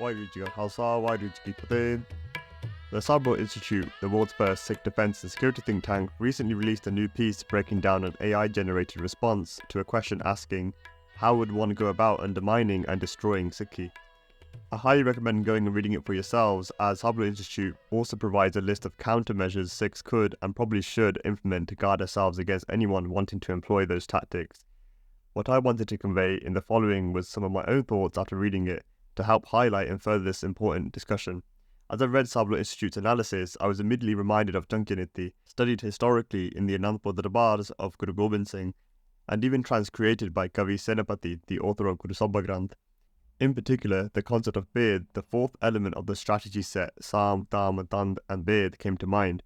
Wairuji Khalsa, Wairuji Ki. The Sabro Institute, the world's first Sikh defense and security think tank, recently released a new piece breaking down an AI-generated response to a question asking, how would one go about undermining and destroying Sikhi? I highly recommend going and reading it for yourselves, as Sabro Institute also provides a list of countermeasures Sikhs could and probably should implement to guard ourselves against anyone wanting to employ those tactics. What I wanted to convey in the following was some of my own thoughts after reading it, to help highlight and further this important discussion. As I read Sabro Institute's analysis, I was immediately reminded of Chanakya Niti, studied historically in the Anandpur Darbars of Guru Gobind Singh, and even transcreated by Kavi Sainapati, the author of Gur Sobha. In particular, the concept of Bhed, the fourth element of the strategy set, Saam, Daam, and Bhed, came to mind.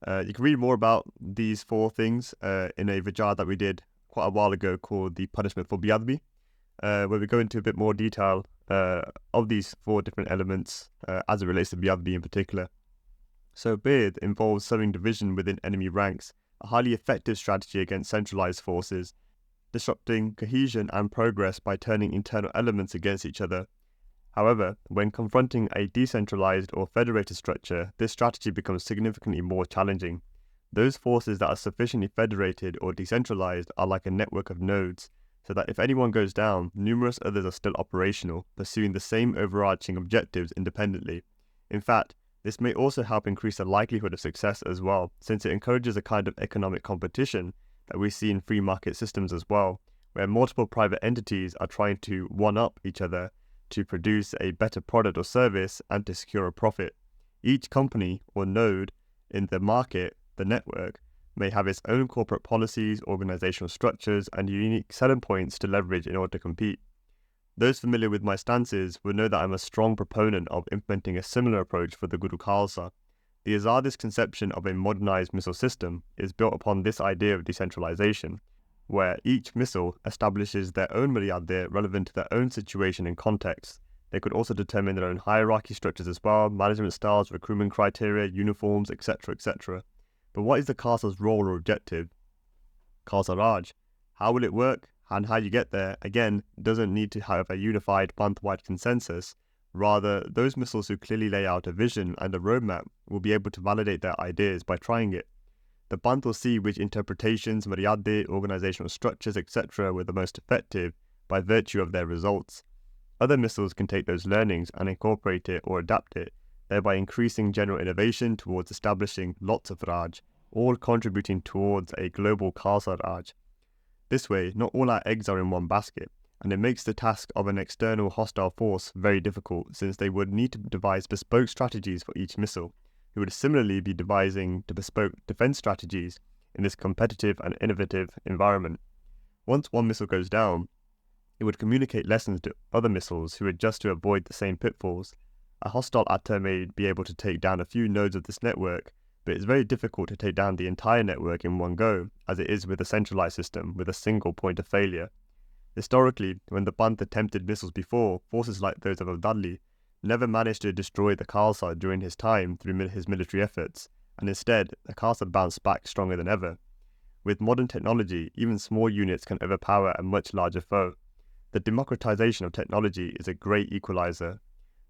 You can read more about these four things in a vichar that we did quite a while ago called The Punishment for Biadbi, where we go into a bit more detail of these four different elements as it relates to Biadbi in particular. So Bhed involves sowing division within enemy ranks, a highly effective strategy against centralized forces, disrupting cohesion and progress by turning internal elements against each other. However, when confronting a decentralized or federated structure, this strategy becomes significantly more challenging. Those forces that are sufficiently federated or decentralized are like a network of nodes, so that if anyone goes down, numerous others are still operational, pursuing the same overarching objectives independently. In fact, this may also help increase the likelihood of success as well, since it encourages a kind of economic competition that we see in free market systems as well, where multiple private entities are trying to one-up each other to produce a better product or service and to secure a profit. Each company or node in the market, the network, may have its own corporate policies, organizational structures, and unique selling points to leverage in order to compete. Those familiar with my stances will know that I'm a strong proponent of implementing a similar approach for the Guru Khalsa. The Azadist conception of a modernized missile system is built upon this idea of decentralization, where each missile establishes their own maryade relevant to their own situation and context. They could also determine their own hierarchy structures as well, management styles, recruitment criteria, uniforms, etc., etc. But what is the Khalsa's role or objective? Khalsa Raj. How will it work? And how you get there, again, doesn't need to have a unified Panth-wide consensus. Rather, those missiles who clearly lay out a vision and a roadmap will be able to validate their ideas by trying it. The Panth will see which interpretations, maryade, organizational structures, etc. were the most effective by virtue of their results. Other missiles can take those learnings and incorporate it or adapt it, thereby increasing general innovation towards establishing lots of Raj, all contributing towards a global Khalsa Raj. This way, not all our eggs are in one basket, and it makes the task of an external hostile force very difficult, since they would need to devise bespoke strategies for each missile, who would similarly be devising the bespoke defense strategies in this competitive and innovative environment. Once one missile goes down, it would communicate lessons to other missiles who adjust to avoid the same pitfalls. A hostile actor may be able to take down a few nodes of this network, but it's very difficult to take down the entire network in one go, as it is with a centralized system with a single point of failure. Historically, when the Panth attempted missiles before, forces like those of Abdali never managed to destroy the Khalsa during his time through his military efforts, and instead, the Khalsa bounced back stronger than ever. With modern technology, even small units can overpower a much larger foe. The democratization of technology is a great equalizer.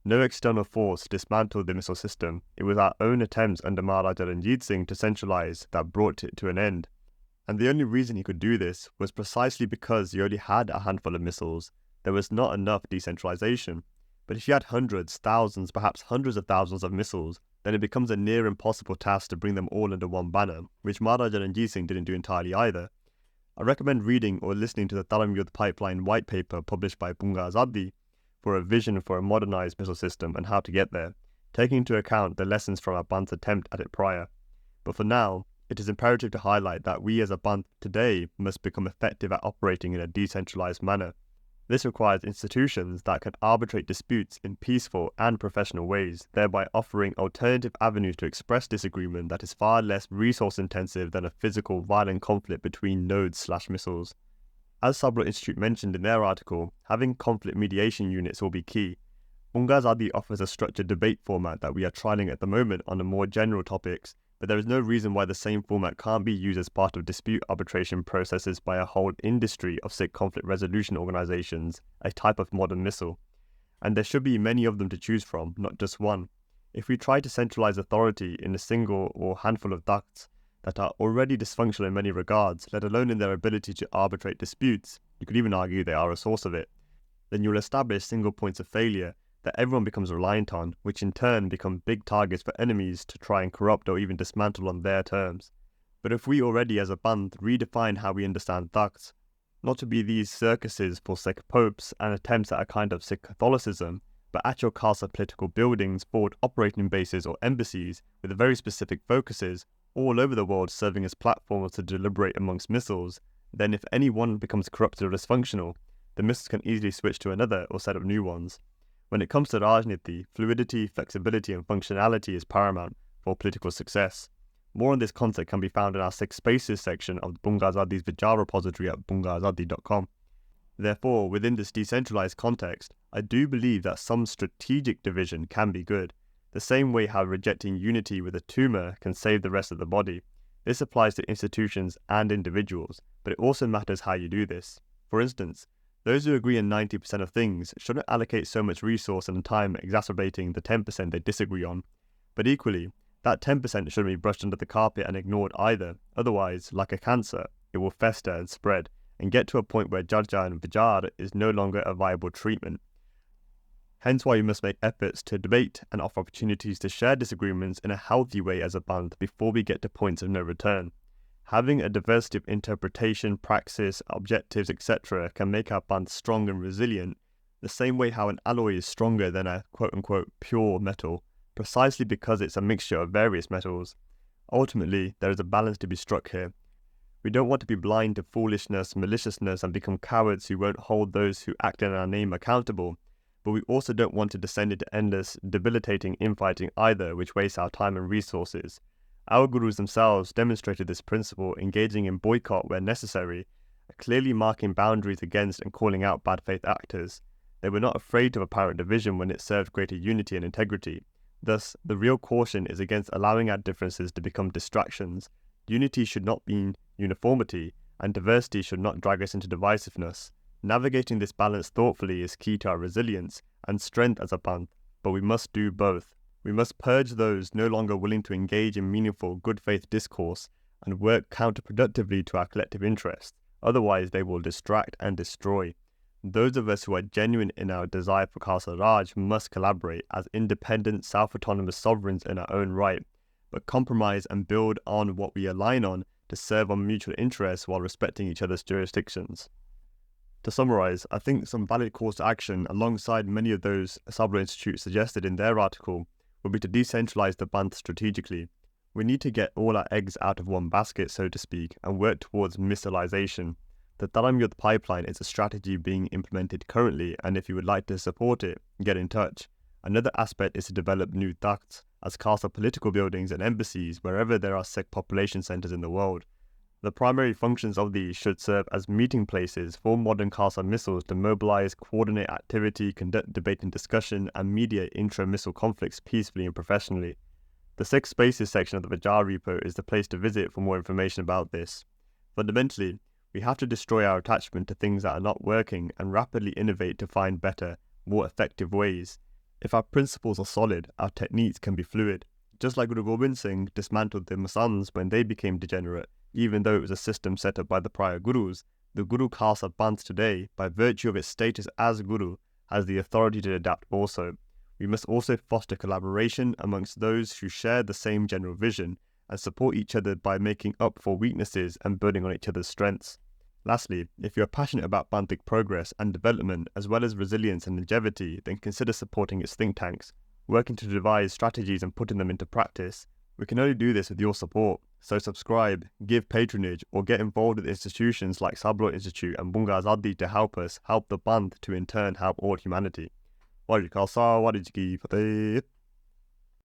No external force dismantled the missile system. It was our own attempts under Maharaja Ranjit Singh to centralize that brought it to an end. And the only reason he could do this was precisely because he only had a handful of missiles. There was not enough decentralization. But if you had hundreds, thousands, perhaps hundreds of thousands of missiles, then it becomes a near impossible task to bring them all under one banner, which Maharaja Ranjit Singh didn't do entirely either. I recommend reading or listening to the Taram Yudh Pipeline white paper published by Bunga Azadi for a vision for a modernized missile system and how to get there, taking into account the lessons from our Panth's attempt at it prior. But for now, it is imperative to highlight that we as a Panth today must become effective at operating in a decentralized manner. This requires institutions that can arbitrate disputes in peaceful and professional ways, thereby offering alternative avenues to express disagreement that is far less resource intensive than a physical violent conflict between nodes/missiles. As Sabro Institute mentioned in their article, having conflict mediation units will be key. Bunga Azadi offers a structured debate format that we are trialling at the moment on the more general topics, but there is no reason why the same format can't be used as part of dispute arbitration processes by a whole industry of Sikh conflict resolution organizations, a type of modern missile. and there should be many of them to choose from, not just one. If we try to centralize authority in a single or handful of ducts that are already dysfunctional in many regards, let alone in their ability to arbitrate disputes, you could even argue they are a source of it, then you'll establish single points of failure that everyone becomes reliant on, which in turn become big targets for enemies to try and corrupt or even dismantle on their terms. But if we already as a band redefine how we understand ducts, not to be these circuses for Sikh popes and attempts at a kind of Sikh Catholicism, but actual Khalsa political buildings, forward operating bases or embassies with very specific focuses all over the world serving as platforms to deliberate amongst missiles, then if any one becomes corrupted or dysfunctional, the missiles can easily switch to another or set up new ones. When it comes to Rajniti, fluidity, flexibility and functionality is paramount for political success. More on this concept can be found in our Sikh Spaces section of Bunga Azadi's Vichar repository at bungaazadi.com. Therefore, within this decentralized context, I do believe that some strategic division can be good, the same way how rejecting unity with a tumour can save the rest of the body. This applies to institutions and individuals, but it also matters how you do this. For instance, those who agree on 90% of things shouldn't allocate so much resource and time exacerbating the 10% they disagree on. But equally, that 10% shouldn't be brushed under the carpet and ignored either, otherwise, like a cancer, it will fester and spread, and get to a point where Jarja and Vichar is no longer a viable treatment. Hence why we must make efforts to debate and offer opportunities to share disagreements in a healthy way as a band before we get to points of no return. Having a diversity of interpretation, praxis, objectives, etc. can make our band strong and resilient, the same way how an alloy is stronger than a quote-unquote pure metal, precisely because it's a mixture of various metals. Ultimately, there is a balance to be struck here. We don't want to be blind to foolishness, maliciousness, and become cowards who won't hold those who act in our name accountable, but we also don't want to descend into endless, debilitating infighting either, which wastes our time and resources. Our gurus themselves demonstrated this principle, engaging in boycott where necessary, clearly marking boundaries against and calling out bad faith actors. They were not afraid of apparent division when it served greater unity and integrity. Thus, the real caution is against allowing our differences to become distractions. Unity should not mean uniformity, and diversity should not drag us into divisiveness. Navigating this balance thoughtfully is key to our resilience and strength as a band, but we must do both. We must purge those no longer willing to engage in meaningful, good faith discourse and work counterproductively to our collective interests, otherwise they will distract and destroy. Those of us who are genuine in our desire for Khalsa Raj must collaborate as independent, self-autonomous sovereigns in our own right, but compromise and build on what we align on to serve our mutual interests while respecting each other's jurisdictions. To summarize, I think some valid calls to action alongside many of those Sablo Institute suggested in their article would be to decentralize the band strategically. We need to get all our eggs out of one basket, so to speak, and work towards missalization. The Dharam Yudh pipeline is a strategy being implemented currently, and if you would like to support it, get in touch. Another aspect is to develop new ducts as Khalsa political buildings and embassies wherever there are Sikh population centres in the world. The primary functions of these should serve as meeting places for modern Khalsa missiles to mobilize, coordinate activity, conduct debate and discussion, and mediate intra-missile conflicts peacefully and professionally. The Sikh Spaces section of the Vichar repo is the place to visit for more information about this. Fundamentally, we have to destroy our attachment to things that are not working and rapidly innovate to find better, more effective ways. If our principles are solid, our techniques can be fluid. Just like Guru Gobind Singh dismantled the Masans when they became degenerate, even though it was a system set up by the prior gurus, the Guru Khalsa Panth today, by virtue of its status as Guru, has the authority to adapt also. We must also foster collaboration amongst those who share the same general vision and support each other by making up for weaknesses and building on each other's strengths. Lastly, if you are passionate about Panthic progress and development as well as resilience and longevity, then consider supporting its think tanks, working to devise strategies and putting them into practice. We can only do this with your support, so subscribe, give patronage, or get involved with institutions like Sablo Institute and Bunga Azadi to help us help the Panth to in turn help all humanity. Wajid Khalsa, Wajid Ki Fateh.